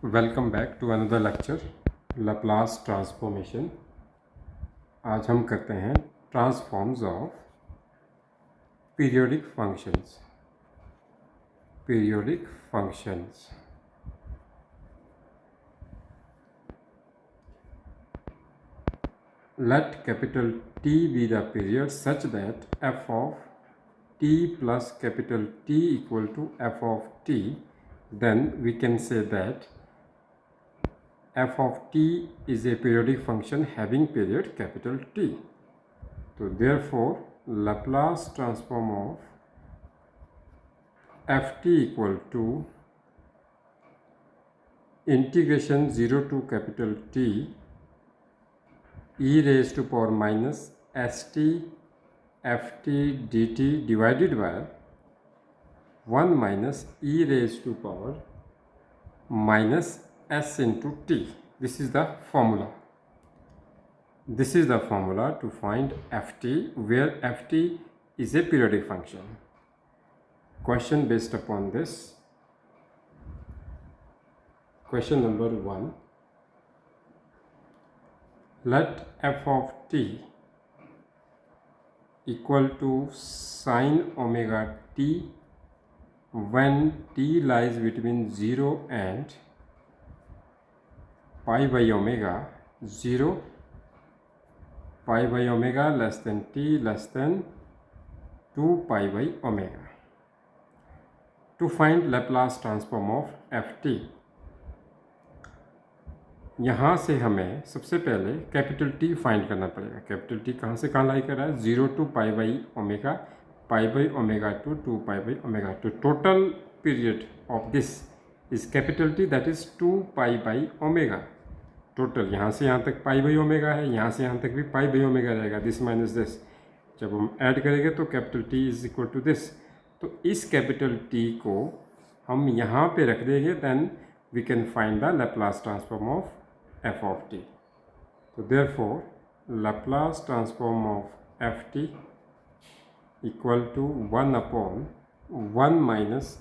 Welcome back to another lecture Laplace transformation. आज हम करते हैं transforms of periodic functions. Let capital T be the period such that f of t plus capital T equal to f of t. Then we can say that f of t is a periodic function having period capital T. So therefore Laplace transform of ft equal to integration 0 to capital T e raised to power minus st ft dt divided by 1 minus e raised to power minus s into t. This is the formula. This is the formula to find ft, where ft is a periodic function. Question based upon this. Question number 1. Let f of t equal to sin omega t when t lies between 0 and pi by omega, 0 pi by omega less than t less than 2 pi by omega. To find Laplace transform of ft, यहाँ से हमें सबसे पहले capital T find करना पड़ेगा। Capital T कहाँ से कहाँ लाई कर रहा है? 0 to pi by omega, pi by omega to 2 pi by omega to. Total period of this is capital T, that is 2 pi by omega. Total यहाँ से यहाँ तक पाई बाई ओमेगा है, यहाँ से यहाँ तक भी पाई बाई ओमेगा रहेगा, दिस माइनस दिस। जब हम ऐड करेंगे तो capital T is equal to this. तो इस कैपिटल टी को हम यहाँ पे रख देंगे, then we can find the Laplace transform of f of t. So therefore Laplace transform of ft equal to 1 upon 1 minus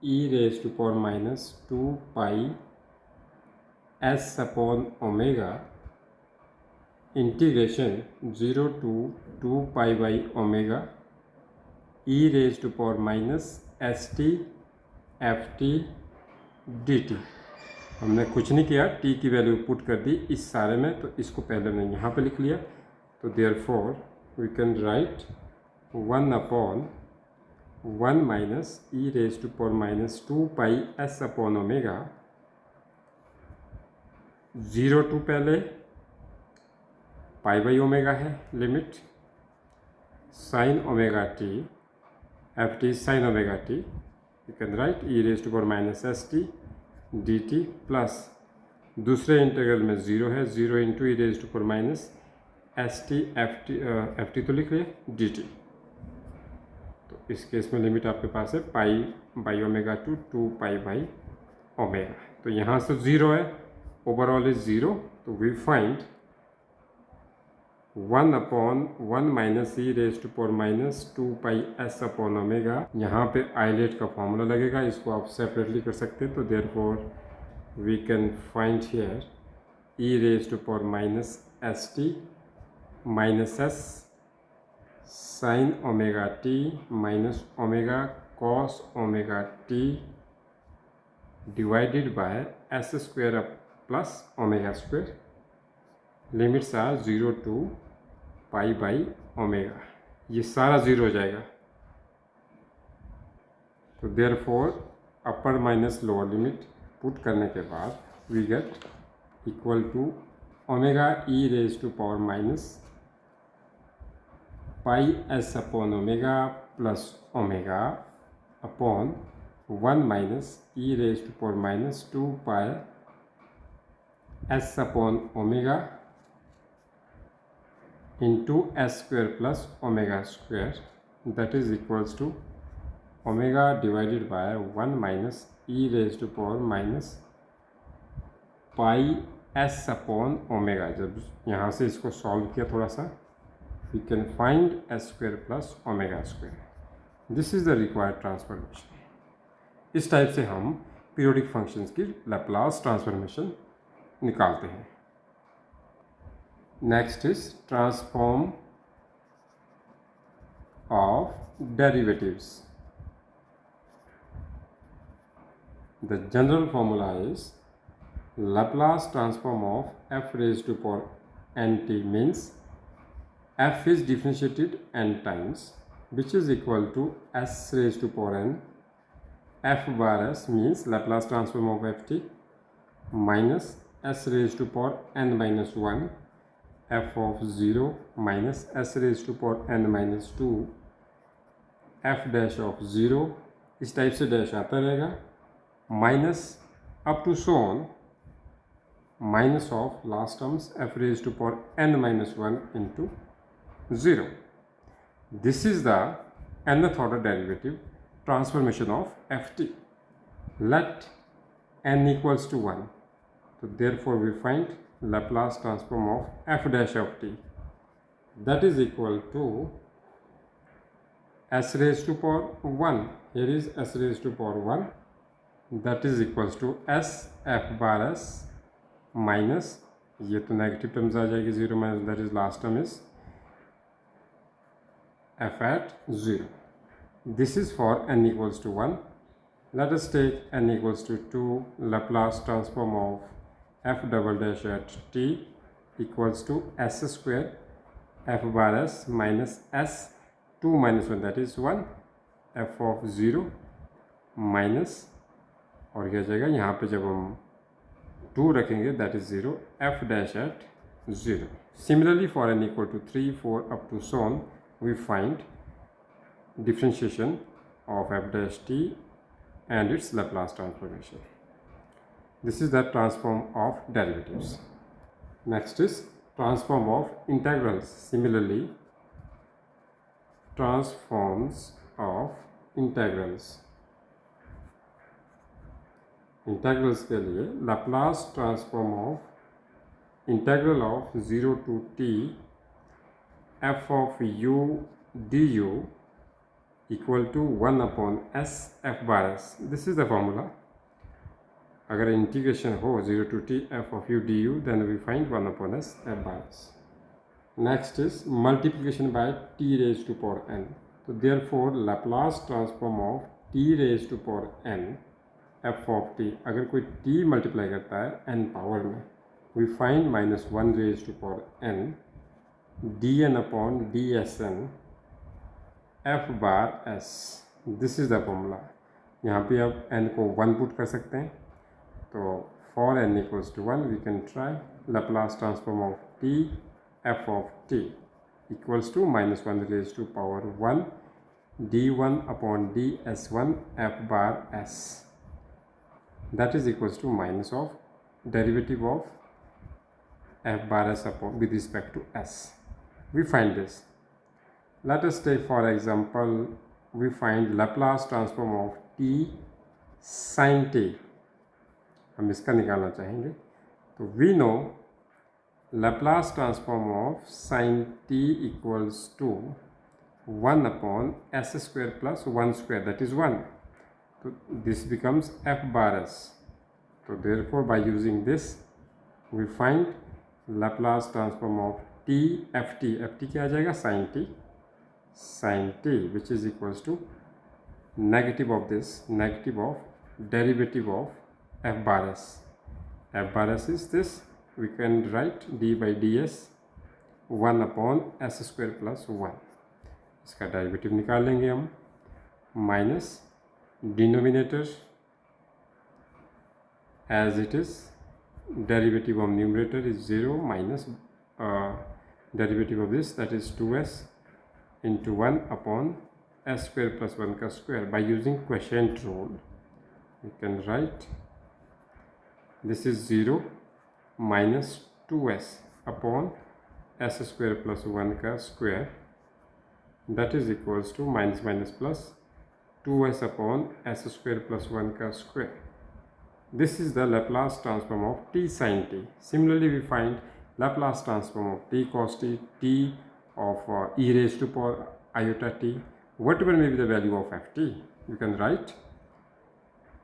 e raised to power minus 2 pi s upon omega integration 0 to 2 pi by omega e raised to power minus st ft dt. हमने कुछ नहीं किया, t की value put कर दी इस सारे में, तो इसको पहले हमने यहाँ पे लिख लिया। तो therefore we can write 1 upon 1 minus e raise to power minus 2 pi s upon omega, 0 to पहले पाई बाई ओमेगा है limit, sine omega t f t sine omega t, you can write e raise to power minus s t d t plus दूसरे integral में 0 है, 0 into e raise to power minus s t f t तो लिख रहे D T. तो इस case में limit आपके पास है pi by omega to 2 pi by omega. तो यहाँ से 0 है, ओवरऑल इज 0, तो we find 1 upon 1 minus e raise to power minus 2 pi s upon omega. यहाँ पे आइलेट का फॉर्मूला लगेगा, इसको आप सेपरेटली कर सकते हैं। तो therefore we can find here e raise to power minus s t minus s sine omega t minus omega cos omega t divided by s square plus omega square. Limits are 0 to pi by omega, ये सारा 0 हो जाएगा। तो therefore upper minus lower limit put करने के बाद we get equal to omega e raise to power minus pi s upon omega plus omega upon 1 minus e raise to power minus 2 pi s upon omega into s square plus omega square, that is equals to omega divided by 1 minus e raised to power minus pi s upon omega। जब यहाँ से इसको solve किया थोड़ा सा, we can find s square plus omega square. This is the required transformation. इस type से हम पीरियोडिक फंक्शंस की लैप्लास ट्रांसफॉर्मेशन निकालते हैं। Next is transform of derivatives. The general formula is Laplace transform of f raised to power nt means f is differentiated n times, which is equal to s raised to power n. F bar s means Laplace transform of ft minus s raised to power n minus 1 f of 0 minus s raised to power n minus 2 f dash of 0, इस type से dash आता रहेगा, minus up to so on minus of last terms f raised to power n minus 1 into 0. This is the nth order derivative transformation of ft. Let n equals to 1. So therefore we find Laplace transform of f dash of t, that is equal to s raised to power 1. Here is s raised to power 1, that is equals to s f bar s minus, ये तो negative terms आ जाएगी, 0 minus that is last term is f at 0. This is for n equals to 1. Let us take n equals to 2. Laplace transform of f double dash at t equals to s square f bar s minus s 2 minus 1, that is 1 f of 0 minus, और क्या जाएगा यहाँ पे जब हम 2 रखेंगे that is 0 f dash at 0. Similarly for n equal to 3, 4 up to so on, we find differentiation of f dash t and its Laplace transformation. This is the transform of derivatives. Next is transform of integrals. Similarly, transforms of integrals. Integrals के लिए Laplace transform of integral of 0 to t f of u du equal to 1 upon s f bar s. This is the formula. अगर integration हो 0 to t f of u du, then we find 1 upon s f bar s. Next is multiplication by t raised to power n. तो therefore Laplace transform of t raised to power n f of t, अगर कोई t multiply करता है n power में, we find minus 1 raise to power n dn upon dsn f bar s. This is the formula. यहाँ पे आप n को 1 put कर सकते हैं, तो for n equals to 1 we can try Laplace transform of t f of t equals to minus 1 raise to power 1 d1 upon ds1 f bar s. That is equals to minus of derivative of f bar s upon with respect to s. We find this. Let us take for example, we find Laplace transform of t sin t. हम इसका निकालना चाहेंगे, तो we know Laplace transform of sin t equals to 1 upon s square plus 1 square, that is 1. So this becomes f bar s. So therefore by using this we find Laplace transform of t ft. ft क्या आ जाएगा? sin t, which is equals to negative of this, negative of derivative of f bar s. f bar s is this, we can write d by ds 1 upon s square plus 1. इसका derivative निकाल लेंगे हम, minus denominator as it is, derivative of numerator is 0 minus derivative of this, that is 2s into 1 upon s square plus 1 का square. By using quotient rule we can write this is 0 minus 2s upon s square plus 1 का square, that is equals to minus minus plus 2s upon s square plus 1 का square. This is the Laplace transform of t sin t. Similarly, we find Laplace transform of t cos t, t of e raised to power iota t, whatever may be the value of ft, you can write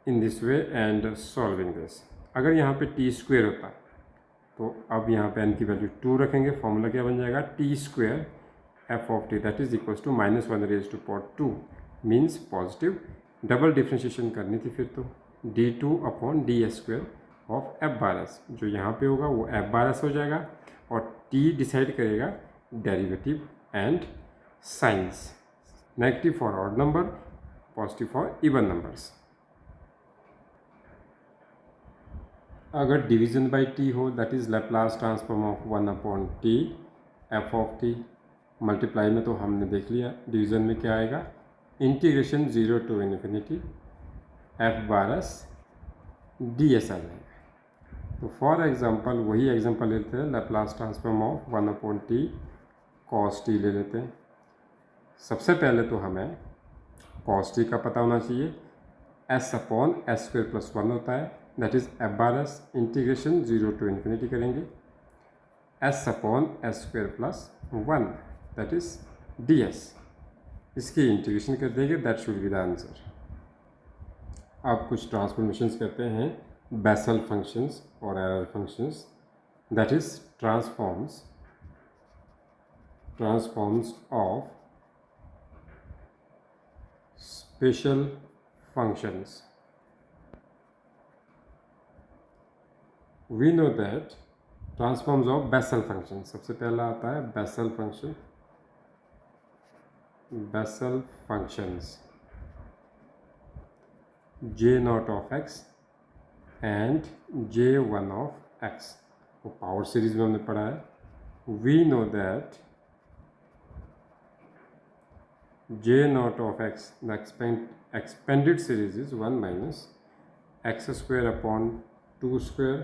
in this way and solving this. अगर यहाँ पे T square होता तो अब यहाँ पे n की value 2 रखेंगे, फॉर्मूला क्या बन जाएगा, t square f of t that is equal to -1 raise to power 2 means positive. Double differentiation करनी थी फिर तो d2 upon d square of f bar s, जो यहाँ पे होगा वो एफ बार एस हो जाएगा और t डिसाइड करेगा derivative and signs, negative for odd number, positive for even numbers. अगर डिवीजन बाय टी हो that is Laplace transform of 1 upon T F of T. Multiply में तो हमने देख लिया, डिवीजन में क्या आएगा, integration 0 to infinity F bar S D S आ जाएगा। तो फॉर एग्जांपल वही एग्जांपल लेते हैं, Laplace transform of 1 upon T cos T ले लेते हैं। सबसे पहले तो हमें कॉस टी का पता होना चाहिए, s upon s square plus 1 होता है that is f bar s, integration 0 to infinity करेंगे s upon s square plus 1 that is d s, इसकी इंटीग्रेशन कर देंगे, that should be the answer. अब कुछ ट्रांसफॉर्मेशंस करते हैं बेसल फंक्शंस और error functions, that is transforms of special functions. We know that transforms of Bessel function, सबसे पहला आता है Bessel function, basal functions j0 of x and j1 of x, वो पावर सीरीज में हमने पढ़ा है। We know that j0 of x, the expanded series is 1 minus x square upon 2 square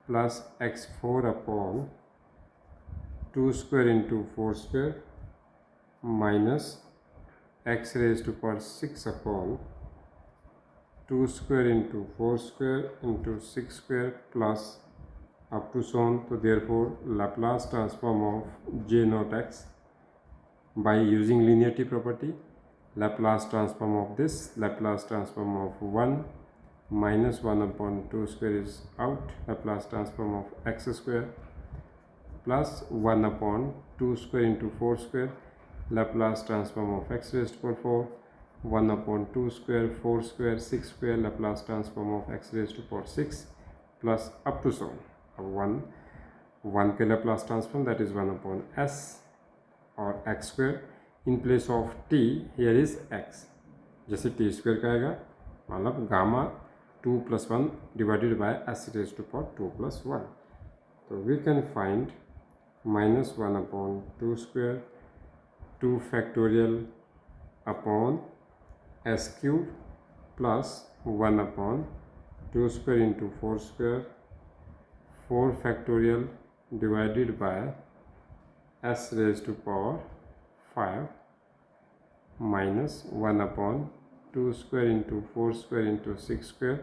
plus x4 upon 2 square into 4 square minus x raised to power 6 upon 2 square into 4 square into 6 square plus up to so on. So therefore Laplace transform of j naught x by using linearity property, Laplace transform of this, Laplace transform of 1 minus 1 upon 2 square is out, Laplace transform of x square plus 1 upon 2 square into 4 square, Laplace transform of x raised to power 4, 1 upon 2 square, 4 square, 6 square, Laplace transform of x raised to power 6 plus up to so on. अब 1 के Laplace transform that is 1 upon s और x square, in place of t here is x, जैसे t square का आएगा मतलब gamma 2 plus 1 divided by s raised to power 2 plus 1. So we can find minus 1 upon 2 square 2 factorial upon s cube plus 1 upon 2 square into 4 square 4 factorial divided by s raised to power 5 minus 1 upon 2 square into 4 square into 6 square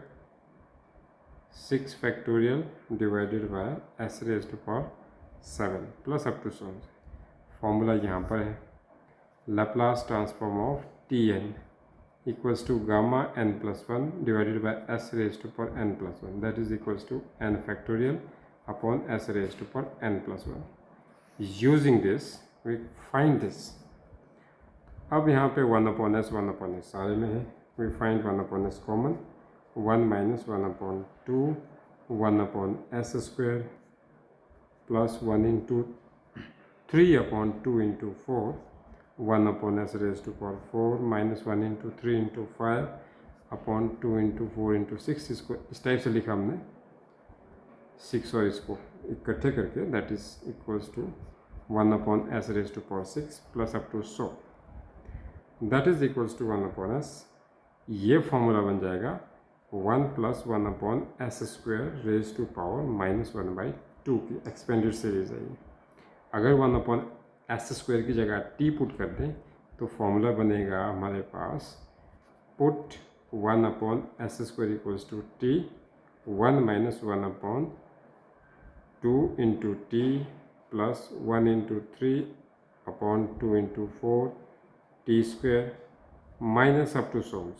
6 factorial divided by s raised to power 7 plus up to so on. Formula यहाँ पर है, Laplace transform of Tn equals to gamma n plus 1 divided by s raised to power n plus 1, that is equals to n factorial upon s raised to power n plus 1. Using this we find this. अब यहाँ पे 1 upon s 1 upon s सारे में है, we find 1 upon s common, 1 minus 1 upon 2 1 upon s square plus 1 into 3 upon 2 into 4 1 upon s raised to power 4 minus 1 into 3 into 5 upon 2 into 4 into 6, इसको इस type से लिखा हमने 6 और इसको इकट्ठे करके, that is equals to 1 upon s raised to power 6 plus up to so, that is equals to 1 upon s। ये फॉर्मूला बन जाएगा 1 plus 1 upon s square raised to power minus 1 by 2 की एक्सपेंडेड सीरीज है ये। अगर 1 upon s square की जगह t put कर दें तो फॉर्मूला बनेगा हमारे पास, put 1 upon s square equals to t 1 minus 1 upon 2 into t plus 1 into 3 upon 2 into 4 t square minus up to so on,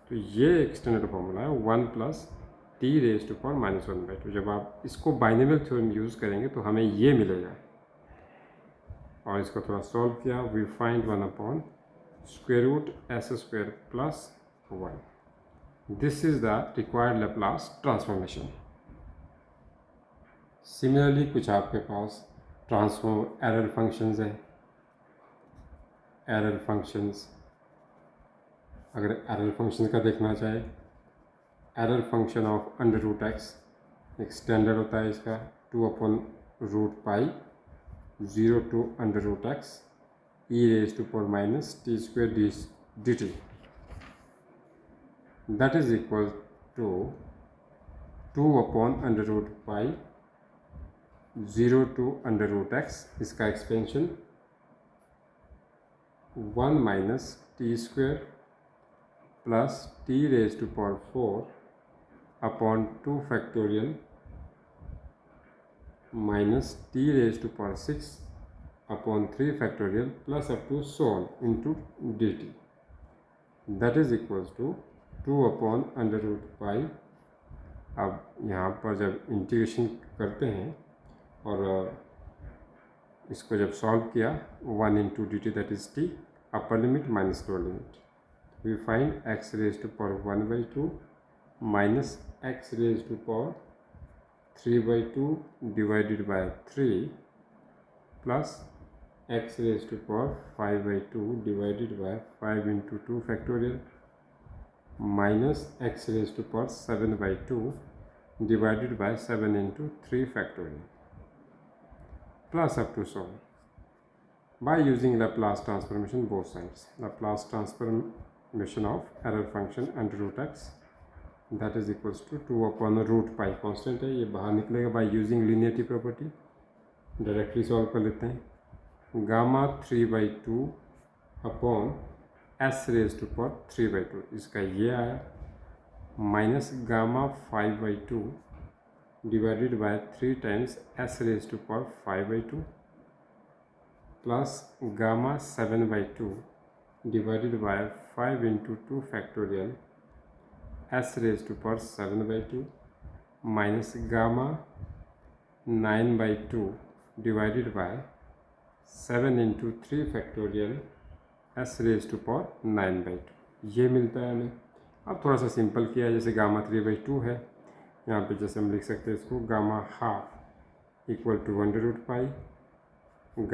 तो ये एक्सटेंडेड फॉर्मूला है 1 plus t raise to power -1/2। जब आप इसको बाइनोमियल थ्योरम यूज़ करेंगे तो हमें ये मिलेगा, और इसको थोड़ा सॉल्व किया, we find 1/√s² plus 1। This is the required Laplace transformation. Similarly कुछ आपके पास ट्रांसफॉर्म एरर फंक्शंस है। एरर फंक्शंस, अगर एरर फंक्शन का देखना चाहे, एरर फंक्शन ऑफ √x एक स्टैंडर्ड होता है इसका 2/√π 0 to √x e raised to power minus t² dt, that is equal to 2/√π 0 to √x, इसका expansion 1 minus t² plus t raised to power 4 upon 2 factorial minus t raised to power 6 upon 3 factorial plus up to so on into dt, that is equals to 2/√π। अब यहाँ पर जब integration करते हैं और इसको जब सॉल्व किया 1 into dt that is t, upper limit minus lower limit, we find x raised to power 1/2 minus x raised to power 3/2 divided by 3 plus x raised to power 5/2 divided by 5 into 2 factorial minus x raised to power 7/2 divided by 7 into 3 factorial plus up to so on. By using Laplace transformation both sides, Laplace transformation of error function √x that is equals to 2/√π constant है, ये बाहर निकलेगा। By using linearity property directly solve कर लेते हैं। Gamma 3/2 upon s raise to power 3/2, इसका ये आया, minus gamma 5/2 divided by 3 times s raise to power 5/2 plus gamma 7/2 divided by 5 into 2 factorial s raised to power 7/2 minus gamma 9/2 divided by 7 into 3 factorial s raised to power 9/2, ये मिलता है हमें। अब थोड़ा सा सिंपल किया है, जैसे गामा 3/2 है, यहाँ पे जैसे हम लिख सकते हैं इसको gamma half equal to √π,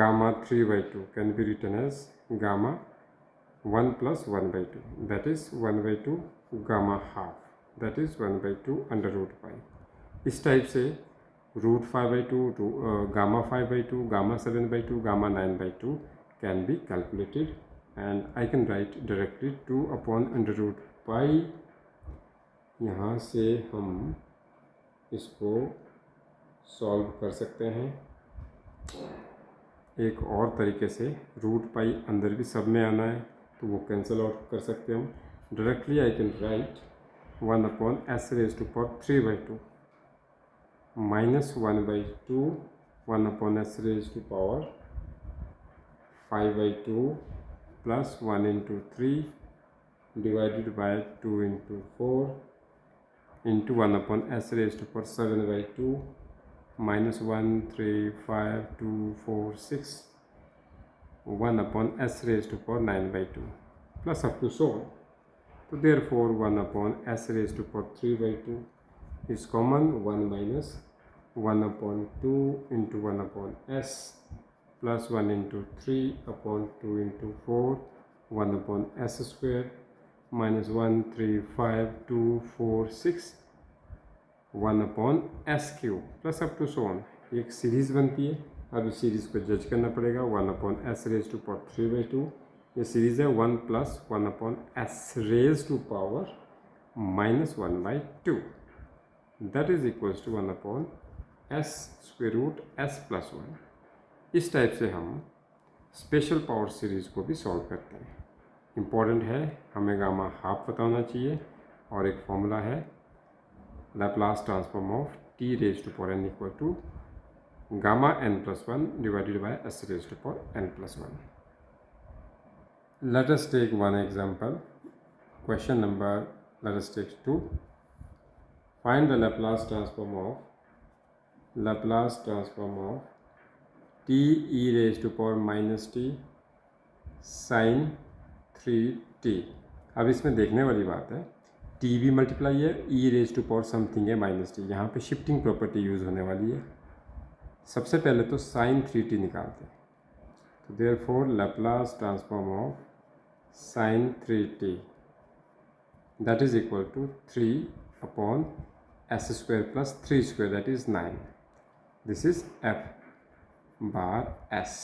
gamma 3/2 can be written as gamma 1 plus 1/2, that is 1/2 gamma half, that is 1/2 √π। इस टाइप से √5/2 gamma 5/2 gamma 7/2 gamma 9/2 can be calculated, and I can write directly 2/√π। यहाँ से हम इसको सॉल्व कर सकते हैं एक और तरीके से। √π अंदर भी सब में आना है तो वो कैंसिल आउट कर सकते हैं हम। Directly I can write 1/s raised to power 3/2 minus 1/2 1/s raised to power 5/2 plus 1 into 3 divided by 2 into 4 into 1/s raised to power 7/2 minus 1 3 5 2 4 6 1/s raised to power 9/2 plus up to so on. So therefore 1/s raised to power 3/2 is common, 1 minus 1/2 into 1/s plus 1 into 3/2 into 4 1/s square minus 1 3 5 2 4 6 1/s cube plus up to so on। एक series बनती है। अब इस series को जज करना पड़ेगा। 1/s raised to power 3/2, ये सीरीज़ है 1 plus 1/s raised to power -1/2, that is equals to 1/s square root s plus 1। इस टाइप से हम स्पेशल पावर सीरीज़ को भी सॉल्व करते हैं। इम्पॉर्टेंट है, हमें गामा हाफ पता होना चाहिए, और एक फॉर्मूला है Laplace transform of t raised to power n equal to gamma n plus 1 divided by s raised to power n plus 1। Let us take one example, question number let us take 2. Find the Laplace transform of t e raised to power minus t sin 3t. अब इसमें देखने वाली बात है, t भी multiply है, e raise to power something है minus t. यहाँ पे शिफ्टिंग प्रॉपर्टी यूज़ होने वाली है. सबसे पहले तो sin 3t निकालते हैं. तो therefore Laplace transform of sin 3t that is equal to 3 upon s square plus 3 square, that is 9. This is f bar s.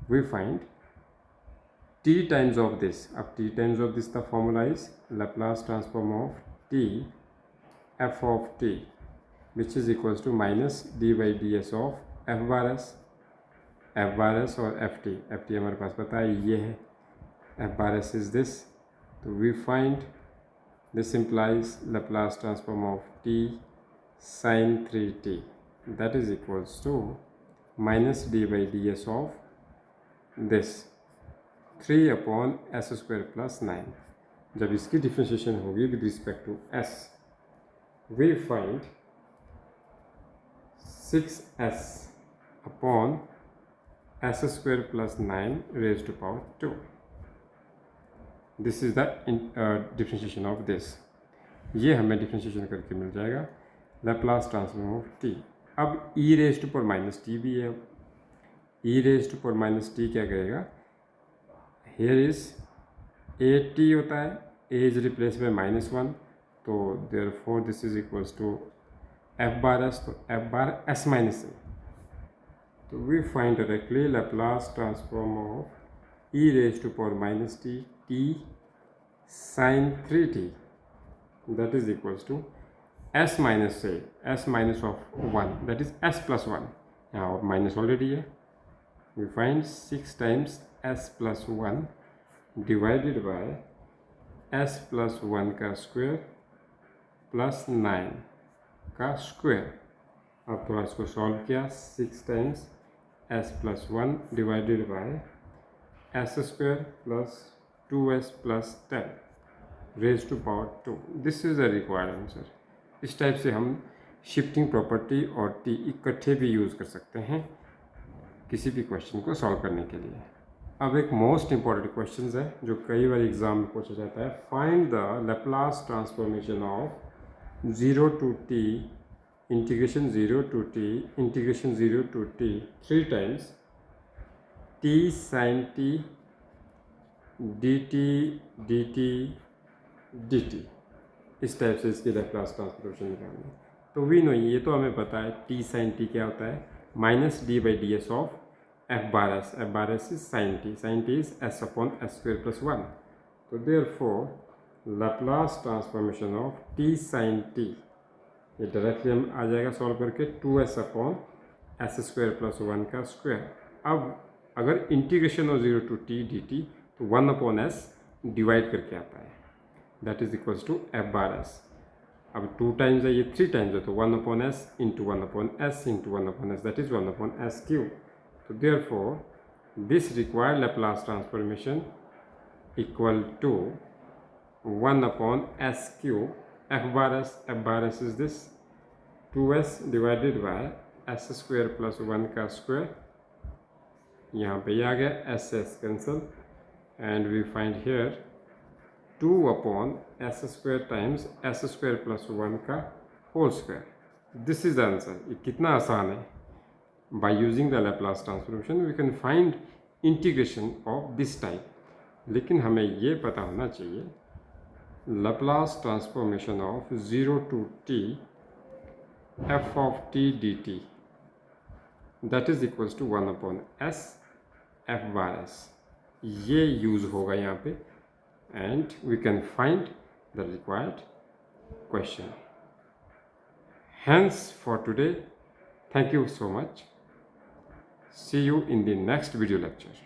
We find t times of this. अब t times of this the formula is Laplace transform of t f of t, which is equals to minus d by ds of f bar s. f bar s और ft हमारे पास पता है ये है. f bar s is this. So we find this implies Laplace transform of t sin 3t, that is equals to minus d by ds of this 3 upon s square plus 9. जब इसकी differentiation होगी with respect to s, we find 6s upon s square plus 9 raised to power 2. This is the differentiation of this. ये हमें differentiation करके मिल जाएगा Laplace transform of t. अब e raise to power minus t भी है. e raise to power minus t क्या करेगा, हेयर इज ए टी होता है, ए इज रिप्लेस बाय -1, तो therefore this is equals to f bar s, तो f bar s minus a. तो we find directly Laplace transform of e raise to power minus t t sin 3t, that is equals to s minus a, s minus of 1, that is s plus 1. यहाँ और minus already है. we find 6 times s plus 1 divided by s plus 1 का square plus 9 का square. अब थोड़ा इसको solve किया. 6 times s plus 1 divided by s square plus 2s plus 10 raised to power 2. This is the required answer. इस type से हम shifting property और t इकट्ठे भी यूज़ कर सकते हैं किसी भी क्वेश्चन को सॉल्व करने के लिए. अब एक मोस्ट इम्पॉर्टेंट क्वेश्चन है जो कई बार एग्जाम में पूछा जाता है. Find the Laplace transformation of 0 to t integration 0 to t integration 0 to t 3 times t sin t dt dt dt. इस टाइप से इसकी Laplace ट्रांसफॉर्मेशन निकालनी. तो वी नो, ये तो हमें पता है t sin t क्या होता है, minus D by D S of f bar s. f bar s is sin t. sin t is s upon s square plus 1. तो therefore Laplace transformation of t sin t, ये directly हम आ जाएगा solve करके 2s upon s square plus 1 का square. अब अगर integration हो 0 to t dt, तो 1 अपॉन s डिवाइड करके आता है, that is equals to f bar s. अब 2 टाइम्स है, ये 3 टाइम्स है, तो 1 upon s into 1 upon s into 1 upon s, that is 1 upon s cube. तो therefore this required Laplace transformation equal to 1 upon s cube f bar s is this 2s divided by s square plus 1 का square. यहाँ पे ये आ गया, s cancel, and we find here 2 upon s square times s square plus 1 का whole square. This is the answer. ये कितना आसान है. By using the Laplace transformation we can find integration of this type. लेकिन हमें ये पता होना चाहिए Laplace transformation of 0 to t f of t dt, that is equals to 1 upon s f bar s. ये यूज़ होगा यहाँ पे, and we can find the required question. Hence for today, thank you so much. See you in the next video lecture.